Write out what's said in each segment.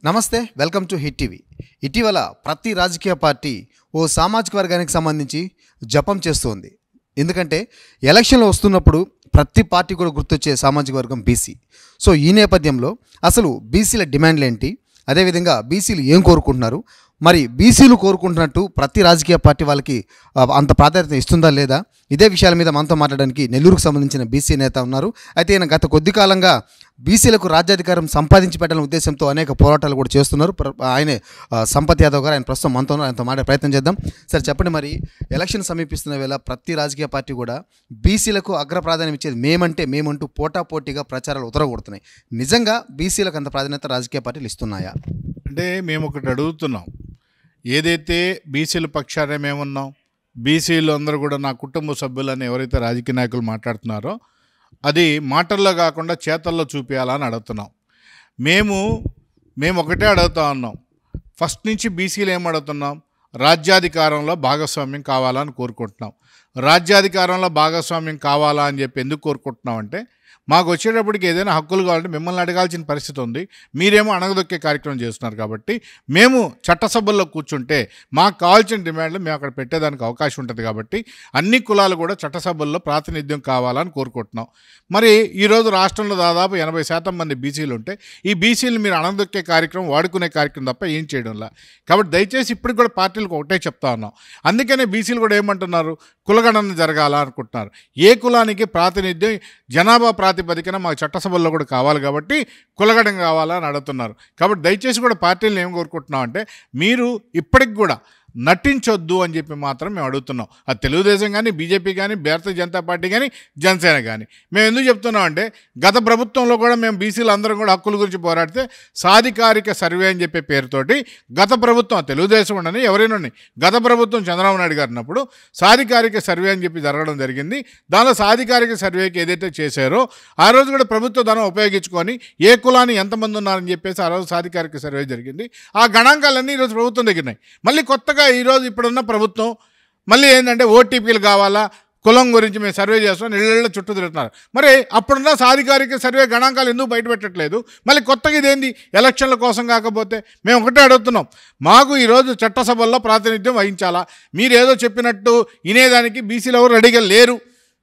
నమస్తే, welcome to hit TV. ఇటీవల ప్రతి రాజకీయ పార్టీ ఓ సామాజిక వర్గానికి సంబంధించి జపం చేస్తుంది. ఎందుకంటే ఎలక్షన్లు వస్తున్నప్పుడు ప్రతి పార్టీ కూడా గుర్తొచ్చే సామాజిక వర్గం బీసీ. సో ఈ నేపథ్యంలో అసలు బీసీల డిమాండ్లు ఏంటి, అదేవిధంగా బీసీలు ఏం కోరుకుంటున్నారు, మరి బీసీలు కోరుకుంటున్నట్టు ప్రతి రాజకీయ పార్టీ వాళ్ళకి అంత ప్రాధాన్యత ఇస్తుందా లేదా, ఇదే విషయాల మీద మనతో మాట్లాడడానికి నెల్లూరుకు సంబంధించిన బీసీ నేత ఉన్నారు. అయితే ఈయన గత కొద్ది కాలంగా బీసీలకు రాజ్యాధికారం సంపాదించి పెట్టాలనే ఉద్దేశంతో అనేక పోరాటాలు కూడా చేస్తున్నారు. ఆయనే సంపత్ యాదవ్ గారు. ఆయన ప్రస్తుతం మనతో ఆయనతో మాట్లాడే ప్రయత్నం చేద్దాం. సార్ చెప్పండి, మరి ఎలక్షన్ సమీపిస్తున్న వేళ ప్రతి రాజకీయ పార్టీ కూడా బీసీలకు అగ్ర ప్రాధాన్యం ఇచ్చేది మేమంటూ పోటాపోటీగా ప్రచారాలు ఉతరగొడుతున్నాయి. నిజంగా బీసీలకు అంత ప్రాధాన్యత రాజకీయ పార్టీలు ఇస్తున్నాయా? అంటే మేము ఒకటి అడుగుతున్నాం. ఏదైతే బీసీల పక్షానే మేమున్నాం, బీసీలు అందరూ కూడా నా కుటుంబ సభ్యులని ఎవరైతే రాజకీయ నాయకులు మాట్లాడుతున్నారో అది మాటల్లో కాకుండా చేతల్లో చూపించాలని అడుగుతున్నాం. మేము ఒకటే అడుగుతా ఉన్నాం. ఫస్ట్ నుంచి బీసీలు ఏం అడుగుతున్నాం? రాజ్యాధికారంలో భాగస్వామ్యం కావాలని కోరుకుంటున్నాం. రాజ్యాధికారంలో భాగస్వామ్యం కావాలా అని చెప్పి ఎందుకు కోరుకుంటున్నాం అంటే, మాకు వచ్చేటప్పటికి ఏదైనా హక్కులు కావాలంటే మిమ్మల్ని అడగాల్సిన పరిస్థితి ఉంది. మీరేమో అణగదొక్కే కార్యక్రమం చేస్తున్నారు. కాబట్టి మేము చట్టసభల్లో కూర్చుంటే మాకు కావాల్సిన డిమాండ్లు మేము అక్కడ పెట్టేదానికి అవకాశం ఉంటుంది. కాబట్టి అన్ని కులాలు కూడా చట్టసభల్లో ప్రాతినిధ్యం కావాలని కోరుకుంటున్నాం. మరి ఈరోజు రాష్ట్రంలో దాదాపు 80% మంది బీసీలు ఉంటే ఈ బీసీలు మీరు అణగదొక్కే కార్యక్రమం, వాడుకునే కార్యక్రమం తప్ప ఏం చేయడంలా. కాబట్టి దయచేసి ఇప్పటికి కూడా పార్టీలకు ఒకటే చెప్తా ఉన్నాం. అందుకనే బీసీలు కూడా ఏమంటున్నారు? కులగణన జరగాల అనుకుంటున్నారు. ఏ కులానికి ప్రాతినిధ్యం జనాభా ప్రాతిపదికన మాకు చట్టసభల్లో కూడా కావాలి. కాబట్టి కులగడం కావాలని అడుగుతున్నారు. కాబట్టి దయచేసి కూడా పార్టీలను ఏం కోరుకుంటున్నాం అంటే, మీరు ఇప్పటికి కూడా నటించొద్దు అని చెప్పి మాత్రం మేము అడుగుతున్నాం. అది తెలుగుదేశం కానీ, బీజేపీ కానీ, భారతీయ జనతా పార్టీ కానీ, జనసేన కానీ. మేము ఎందుకు చెప్తున్నాం అంటే, గత ప్రభుత్వంలో కూడా మేము బీసీలు అందరం కూడా హక్కుల గురించి పోరాడితే సాధికారిక సర్వే అని చెప్పే పేరుతోటి గత ప్రభుత్వం, తెలుగుదేశం ఉండని ఎవరైనా గత ప్రభుత్వం చంద్రబాబు నాయుడు గారు ఉన్నప్పుడు సాధికారిక సర్వే అని చెప్పి జరగడం జరిగింది. దానిలో సాధికారిక సర్వేకి ఏదైతే చేశారో ఆ రోజు కూడా ప్రభుత్వ ధనం ఉపయోగించుకొని ఏ కులాన్ని ఎంతమంది ఉన్నారని చెప్పేసి ఆ రోజు సాధికారిక సర్వే జరిగింది. ఆ గణాంకాలన్నీ ఈరోజు ప్రభుత్వం దగ్గర మళ్ళీ కొత్తగా ఈరోజు ఇప్పుడున్న ప్రభుత్వం మళ్ళీ ఏంటంటే ఓటీపీలు కావాలా, కులం గురించి మేము సర్వే చేస్తాం, ఇళ్ళ చుట్టూ తిరుగుతున్నారు. మరి అప్పుడున్న సాధికారిక సర్వే గణాంకాలు ఎందుకు బయటపెట్టట్లేదు? మళ్ళీ కొత్తగా ఇదేంది? ఎలక్షన్ల కోసం కాకపోతే మేము ఒకటే అడుగుతున్నాం. మాకు ఈరోజు చట్టసభల్లో ప్రాతినిధ్యం వహించాలా? మీరేదో చెప్పినట్టు వినేదానికి బీసీలు ఎవరు రెడీగా లేరు.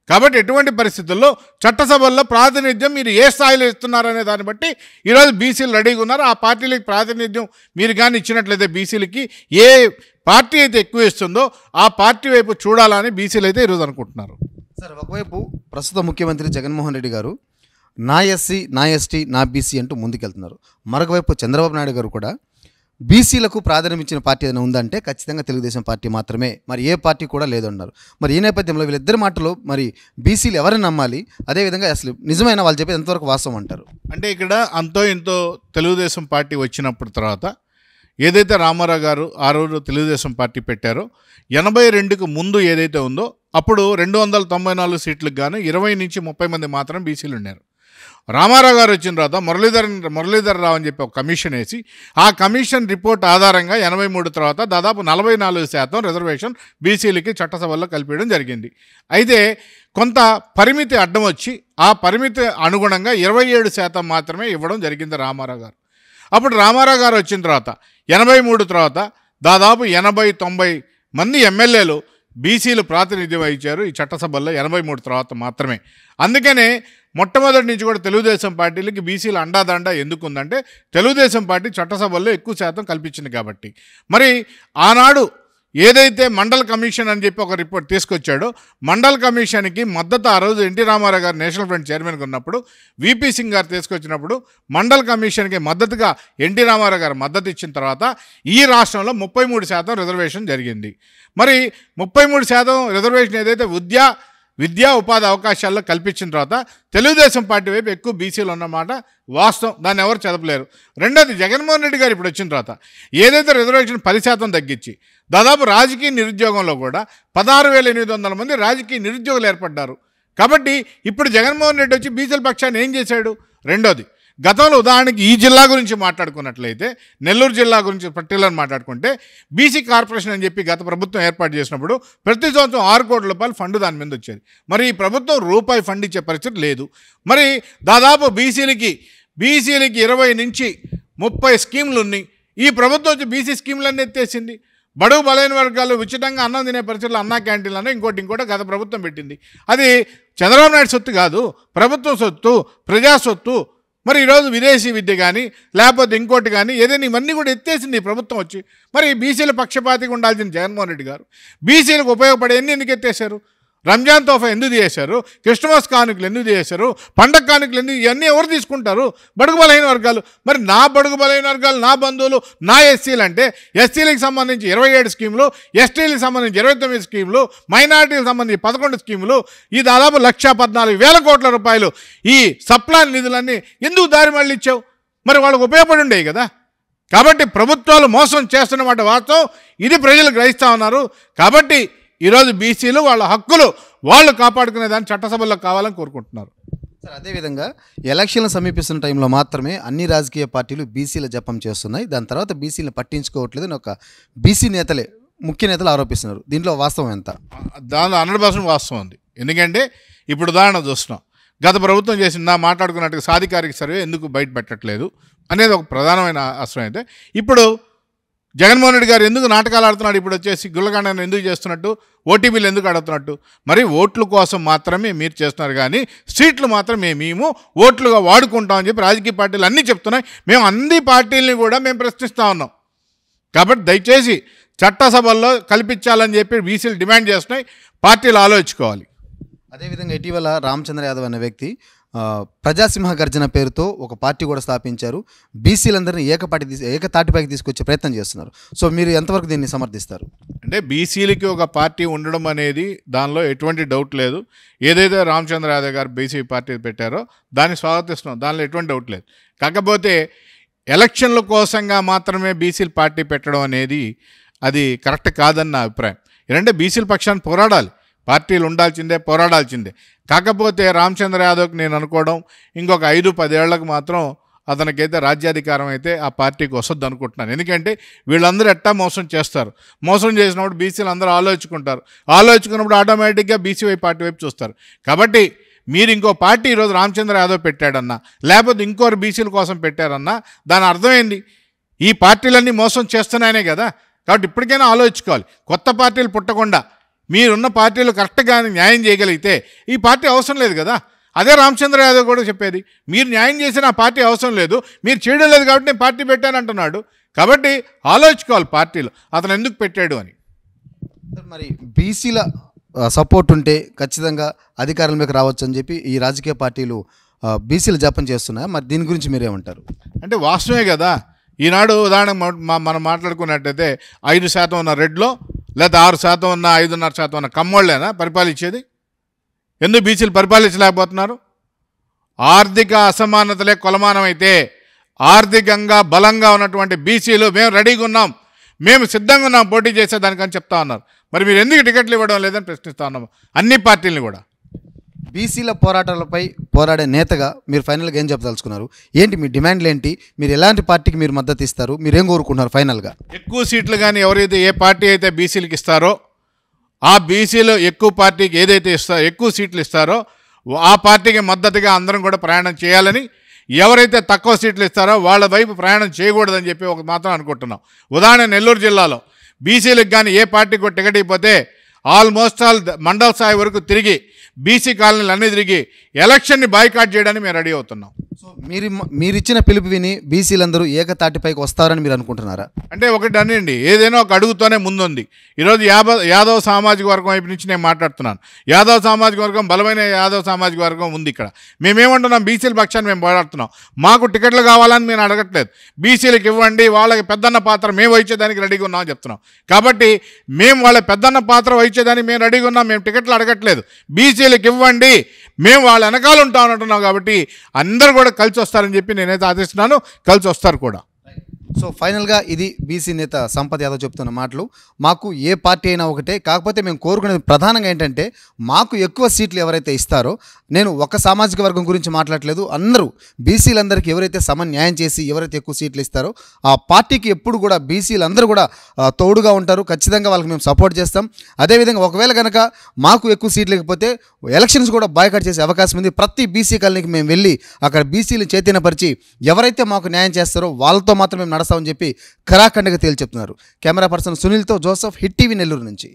కాబట్టి ఎటువంటి పరిస్థితుల్లో చట్టసభల్లో ప్రాతినిధ్యం మీరు ఏ స్థాయిలో ఇస్తున్నారనే దాన్ని బట్టి ఈరోజు బీసీలు రెడీగా ఉన్నారు. ఆ పార్టీలకు ప్రాతినిధ్యం మీరు కానీ ఇచ్చినట్లయితే బీసీలకి ఏ పార్టీ అయితే ఎక్కువ ఇస్తుందో ఆ పార్టీ వైపు చూడాలని బీసీలు అయితే ఈరోజు అనుకుంటున్నారు. సార్, ఒకవైపు ప్రస్తుత ముఖ్యమంత్రి జగన్మోహన్ రెడ్డి గారు నా ఎస్సీ, నా ఎస్టీ, నా బీసీ అంటూ ముందుకెళ్తున్నారు. మరొకవైపు చంద్రబాబు నాయుడు గారు కూడా బీసీలకు ప్రాధాన్యం ఇచ్చిన పార్టీ ఏదైనా ఉందంటే ఖచ్చితంగా తెలుగుదేశం పార్టీ మాత్రమే, మరి ఏ పార్టీ కూడా లేదన్నారు. మరి ఈ నేపథ్యంలో వీళ్ళిద్దరి మాటలో మరి బీసీలు ఎవరిని నమ్మాలి, అదేవిధంగా అసలు నిజమైన వాళ్ళు చెప్పేది ఎంతవరకు వాస్తవం అంటారు? అంటే ఇక్కడ అంతో ఇంతో తెలుగుదేశం పార్టీ వచ్చినప్పుడు తర్వాత ఏదైతే రామారావు గారు ఆ రోజు తెలుగుదేశం పార్టీ పెట్టారో 82కు ముందు ఏదైతే ఉందో అప్పుడు 294 సీట్లకు గాను 20 నుంచి 30 మంది మాత్రం బీసీలు ఉన్నారు. రామారావు గారు వచ్చిన తర్వాత మురళీధర్ రావు అని చెప్పి ఒక కమిషన్ వేసి ఆ కమిషన్ రిపోర్ట్ ఆధారంగా 83 తర్వాత దాదాపు 44% రిజర్వేషన్ బీసీలకి చట్టసభల్లో కల్పించడం జరిగింది. అయితే కొంత పరిమితి అడ్డం వచ్చి ఆ పరిమితి అనుగుణంగా 27% మాత్రమే ఇవ్వడం జరిగింది రామారావు గారు. అప్పుడు రామారావు గారు వచ్చిన తర్వాత 83 తర్వాత దాదాపు 80-90 మంది ఎమ్మెల్యేలు బీసీలు ప్రాతినిధ్యం వహించారు ఈ చట్టసభల్లో 83 తర్వాత మాత్రమే. అందుకనే మొట్టమొదటి నుంచి కూడా తెలుగుదేశం పార్టీలకి బీసీలు అండాదండా ఎందుకుందంటే తెలుగుదేశం పార్టీ చట్టసభల్లో ఎక్కువ శాతం కల్పించింది కాబట్టి. మరి ఆనాడు ఏదైతే మండల్ కమిషన్ అని చెప్పి ఒక రిపోర్ట్ తీసుకొచ్చాడో మండల్ కమిషన్కి మద్దతు ఆ రోజు ఎన్టీ రామారావు గారు నేషనల్ ఫ్రంట్ చైర్మన్గా ఉన్నప్పుడు వీపీ సింగ్ గారు తీసుకొచ్చినప్పుడు మండల్ కమిషన్కి మద్దతుగా ఎన్టీ రామారావు గారు మద్దతు ఇచ్చిన తర్వాత ఈ రాష్ట్రంలో 33% రిజర్వేషన్ జరిగింది. మరి 33% రిజర్వేషన్ ఏదైతే విద్యా ఉపాధి అవకాశాల్లో కల్పించిన తర్వాత తెలుగుదేశం పార్టీ వైపు ఎక్కువ బీసీలు ఉన్నమాట వాస్తవం, దాన్ని ఎవరు చదవలేరు. రెండోది, జగన్మోహన్ రెడ్డి గారు ఇప్పుడు వచ్చిన తర్వాత ఏదైతే రిజర్వేషన్ 10% తగ్గించి దాదాపు రాజకీయ నిరుద్యోగంలో కూడా 16,800 మంది రాజకీయ నిరుద్యోగులు ఏర్పడ్డారు. కాబట్టి ఇప్పుడు జగన్మోహన్ రెడ్డి వచ్చి బీసీల పక్షాన్ని ఏం చేశాడు? రెండోది, గతంలో ఉదాహరణకి ఈ జిల్లా గురించి మాట్లాడుకున్నట్లయితే నెల్లూరు జిల్లా గురించి పర్టికులర్ మాట్లాడుకుంటే బీసీ కార్పొరేషన్ అని చెప్పి గత ప్రభుత్వం ఏర్పాటు చేసినప్పుడు ప్రతి సంవత్సరం 6 కోట్ల రూపాయలు ఫండ్ దాని మీద వచ్చేది. మరి ఈ ప్రభుత్వం రూపాయి ఫండ్ ఇచ్చే పరిస్థితి లేదు. మరి దాదాపు బీసీలకి 20 నుంచి 30 స్కీములు ఉన్నాయి. ఈ ప్రభుత్వం వచ్చి బీసీ స్కీములన్నీ ఎత్తేసింది. బడుగు బలైన వర్గాలు ఉచితంగా అన్నం తినే పరిస్థితుల్లో అన్నా క్యాంటీన్లను ఇంకోటి గత ప్రభుత్వం పెట్టింది. అది చంద్రబాబు నాయుడు సొత్తు కాదు, ప్రభుత్వం సొత్తు, ప్రజా సొత్తు. మరి ఈరోజు విదేశీ విద్య కానీ లేకపోతే ఇంకోటి కానీ ఏదైనా ఇవన్నీ కూడా ఎత్తేసింది ఈ ప్రభుత్వం వచ్చి. మరి బీసీల పక్షపాతిగా ఉండాల్సిన జగన్మోహన్ రెడ్డి గారు బీసీలకు ఉపయోగపడే ఎందుకు ఎత్తేసారు? రంజాన్ తోఫా ఎందుకు చేశారు? క్రిస్టమస్ కానుకలు ఎందుకు చేశారు? పండగ కానుకలు ఎందుకు? ఇవన్నీ ఎవరు తీసుకుంటారు? బడుగు బలైన వర్గాలు. మరి నా బడుగు బలైన వర్గాలు, నా బంధువులు, నా ఎస్సీలు అంటే ఎస్సీలకు సంబంధించి 27 స్కీములు, ఎస్టీలకు సంబంధించి 29 స్కీములు, మైనారిటీలకు సంబంధించి 11 స్కీములు, ఈ దాదాపు 1,14,000 కోట్ల రూపాయలు ఈ సప్లాన్ నిధులన్నీ ఎందుకు దారి మళ్ళీ ఇచ్చావు? మరి వాళ్ళకు ఉపయోగపడి ఉండేవి కదా. కాబట్టి ప్రభుత్వాలు మోసం చేస్తున్నమాట వాస్తవం. ఇది ప్రజలు గ్రహిస్తూ ఉన్నారు. కాబట్టి ఈరోజు బీసీలు వాళ్ళ హక్కులు వాళ్ళు కాపాడుకునే దాన్ని చట్టసభల్లో కావాలని కోరుకుంటున్నారు. సార్, అదేవిధంగా ఎలక్షన్లు సమీపిస్తున్న టైంలో మాత్రమే అన్ని రాజకీయ పార్టీలు బీసీల జపం చేస్తున్నాయి. దాని తర్వాత బీసీలను పట్టించుకోవట్లేదు అని ఒక బీసీ నేతలే, ముఖ్య నేతలు ఆరోపిస్తున్నారు. దీంట్లో వాస్తవం ఎంత? దానిలో 100% వాస్తవం ఉంది. ఎందుకంటే ఇప్పుడు ఉదాహరణ చూస్తున్నాం. గత ప్రభుత్వం చేసిన మాట్లాడుకున్నట్టుగా సాధికారిక సర్వే ఎందుకు బయట పెట్టట్లేదు అనేది ఒక ప్రధానమైన అస్త్రం. అయితే ఇప్పుడు జగన్మోహన్ రెడ్డి గారు ఎందుకు నాటకాలు ఆడుతున్నాడు? ఇప్పుడు వచ్చేసి గుల్లగండను ఎందుకు చేస్తున్నట్టు, ఓటీపీలు ఎందుకు అడుగుతున్నట్టు? మరి ఓట్ల కోసం మాత్రమే మీరు చేస్తున్నారు, కానీ సీట్లు మాత్రం మేము ఓట్లుగా వాడుకుంటామని చెప్పి రాజకీయ పార్టీలు అన్నీ చెప్తున్నాయి. మేము అన్ని పార్టీలని కూడా మేము ప్రశ్నిస్తూ ఉన్నాం. కాబట్టి దయచేసి చట్టసభల్లో కల్పించాలని చెప్పి బీసీలు డిమాండ్ చేస్తున్నాయి. పార్టీలు ఆలోచించుకోవాలి. అదేవిధంగా ఇటీవల రామచంద్ర యాదవ్ అనే వ్యక్తి ప్రజాసింహ గర్జన పేరుతో ఒక పార్టీ కూడా స్థాపించారు. బీసీలందరినీ ఏకతాటిపైకి తీసుకొచ్చే ప్రయత్నం చేస్తున్నారు. సో మీరు ఎంతవరకు దీన్ని సమర్థిస్తారు? అంటే బీసీలకి ఒక పార్టీ ఉండడం అనేది దానిలో ఎటువంటి డౌట్ లేదు. ఏదైతే రామచంద్ర యాదవ్ గారు బీసీ పార్టీ పెట్టారో దాన్ని స్వాగతిస్తున్నాం, దానిలో ఎటువంటి డౌట్ లేదు. కాకపోతే ఎలక్షన్ల కోసంగా మాత్రమే బీసీలు పార్టీ పెట్టడం అనేది అది కరెక్ట్ కాదని నా అభిప్రాయం. ఏంటంటే బీసీల పక్షాన్ని పోరాడాలి, పార్టీలు ఉండాల్సిందే, పోరాడాల్సిందే. కాకపోతే రామచంద్ర యాదవ్కి నేను అనుకోవడం ఇంకొక 5-10 ఏళ్లకు మాత్రం అతనికైతే రాజ్యాధికారం అయితే ఆ పార్టీకి వస్తుంది అనుకుంటున్నాను. ఎందుకంటే వీళ్ళందరూ ఎట్టా మోసం చేస్తారు. మోసం చేసినప్పుడు బీసీలు అందరూ ఆలోచించుకున్నప్పుడు ఆటోమేటిక్గా బీసీ పార్టీ వైపు చూస్తారు. కాబట్టి మీరు ఇంకో పార్టీ ఈరోజు రామచంద్ర యాదవ్ పెట్టాడన్నా, లేకపోతే ఇంకోరు బీసీల కోసం పెట్టారన్నా దాని అర్థమైంది ఈ పార్టీలన్నీ మోసం చేస్తున్నాయనే కదా. కాబట్టి ఇప్పటికైనా ఆలోచించుకోవాలి. కొత్త పార్టీలు పుట్టకుండా మీరున్న పార్టీలు కరెక్ట్గా న్యాయం చేయగలిగితే ఈ పార్టీ అవసరం లేదు కదా. అదే రామచంద్ర యాదవ్ కూడా చెప్పేది, మీరు న్యాయం చేసిన ఆ పార్టీ అవసరం లేదు, మీరు చేయడం లేదు కాబట్టి నేను పార్టీ పెట్టానంటున్నాడు. కాబట్టి ఆలోచించుకోవాలి పార్టీలు అతను ఎందుకు పెట్టాడు అని. మరి బీసీల సపోర్ట్ ఉంటే ఖచ్చితంగా అధికారంలోకి రావచ్చు అని చెప్పి ఈ రాజకీయ పార్టీలు బీసీలు జపం చేస్తున్నాయి. మరి దీని గురించి మీరేమంటారు? అంటే వాస్తవమే కదా. ఈనాడు ఉదాహరణ మనం మాట్లాడుకున్నట్టయితే 5% ఉన్న రెడ్లో లేదా 6% ఉన్న 5.5% ఉన్న కమ్మోళ్ళేనా పరిపాలించేది? ఎందుకు బీసీలు పరిపాలించలేకపోతున్నారు? ఆర్థిక అసమానతలే కొలమానం అయితే ఆర్థికంగా బలంగా ఉన్నటువంటి బీసీలు మేము రెడీగా ఉన్నాం, మేము సిద్ధంగా ఉన్నాం పోటీ చేసేదానికని చెప్తా ఉన్నారు. మరి మీరు ఎందుకు టికెట్లు ఇవ్వడం లేదని ప్రశ్నిస్తూ ఉన్నాము అన్ని పార్టీలని కూడా. బీసీల పోరాటాలపై పోరాడే నేతగా మీరు ఫైనల్గా ఏం చెప్పదలుచుకున్నారు? ఏంటి మీ డిమాండ్లు ఏంటి? మీరు ఎలాంటి పార్టీకి మీరు మద్దతు ఇస్తారు? మీరేం కోరుకుంటున్నారు ఫైనల్గా? ఎక్కువ సీట్లు కానీ ఎవరైతే ఏ పార్టీ అయితే బీసీలకు ఇస్తారో ఆ బీసీలు ఎక్కువ పార్టీకి ఏదైతే ఇస్తారో ఎక్కువ సీట్లు ఇస్తారో ఆ పార్టీకి మద్దతుగా అందరం కూడా ప్రయాణం చేయాలని, ఎవరైతే తక్కువ సీట్లు ఇస్తారో వాళ్ళ వైపు ప్రయాణం చేయకూడదని చెప్పి ఒక మాత్రం అనుకుంటున్నాం. ఉదాహరణ నెల్లూరు జిల్లాలో బీసీలకు కానీ ఏ పార్టీకి టికెట్ ఇవ్వకపోతే ఆల్మోస్ట్ ఆల్ మండల స్థాయి వరకు తిరిగి బీసీ కాలనీలు అన్నీ తిరిగి ఎలక్షన్ని బాయ్కాట్ చేయడానికి మేము రెడీ అవుతున్నాం. సో మీరిచ్చిన పిలుపు విని బీసీలందరూ ఏకతాటిపైకి వస్తారని మీరు అనుకుంటున్నారా? అంటే ఒకటి అనండి, ఏదైనా ఒక అడుగుతోనే ముందుంది. ఈరోజు యాదవ్ సామాజిక వర్గం వైపు నుంచి నేను మాట్లాడుతున్నాను. యాదవ్ సామాజిక వర్గం బలమైన యాదవ్ సామాజిక వర్గం ఉంది ఇక్కడ. మేమేమంటున్నాం, బీసీల పక్షాన్ని మేము పోరాడుతున్నాం. మాకు టికెట్లు కావాలని మేము అడగట్లేదు, బీసీలకు ఇవ్వండి, వాళ్ళకి పెద్దన్న పాత్ర మేము వహించేదానికి రెడీగా ఉన్నామని చెప్తున్నాం. కాబట్టి మేము వాళ్ళ పెద్దన్న పాత్ర వహించేదానికి మేము రెడీగా ఉన్నాం, మేము టికెట్లు అడగట్లేదు. బీసీలకు ఇవ్వండి, మేము వాళ్ళ వెనకాల ఉంటామని అంటున్నాం. కాబట్టి అందరూ కూడా కలిసి వస్తారని చెప్పి నేనైతే ఆశిస్తున్నాను, కలిసి వస్తారు కూడా. సో ఫైనల్గా ఇది బీసీ నేత సంపత్ యాదవ్ చెప్తున్న మాటలు. మాకు ఏ పార్టీ అయినా ఒకటే, కాకపోతే మేము కోరుకునేది ప్రధానంగా ఏంటంటే మాకు ఎక్కువ సీట్లు ఎవరైతే ఇస్తారో, నేను ఒక సామాజిక వర్గం గురించి మాట్లాడలేదు, అందరూ బీసీలందరికీ ఎవరైతే సమన్యాయం చేసి ఎవరైతే ఎక్కువ సీట్లు ఇస్తారో ఆ పార్టీకి ఎప్పుడు కూడా బీసీలందరూ కూడా తోడుగా ఉంటారు. ఖచ్చితంగా వాళ్ళకి మేము సపోర్ట్ చేస్తాం. అదేవిధంగా ఒకవేళ కనుక మాకు ఎక్కువ సీట్లు లేకపోతే ఎలక్షన్స్ కూడా బాయ్కాట్ చేసే అవకాశం ఉంది. ప్రతి బీసీ కాలనీకి మేము వెళ్ళి అక్కడ బీసీలు చైతన్యపరిచి ఎవరైతే మాకు న్యాయం చేస్తారో వాళ్ళతో మాత్రం మేము నడుస్తామని చెప్పి ఖరాఖండిగా తేల్చి చెప్తున్నారు. కెమెరా పర్సన్ సునీల్తో జోసఫ్, హిట్ టీవీ నెల్లూరు నుంచి.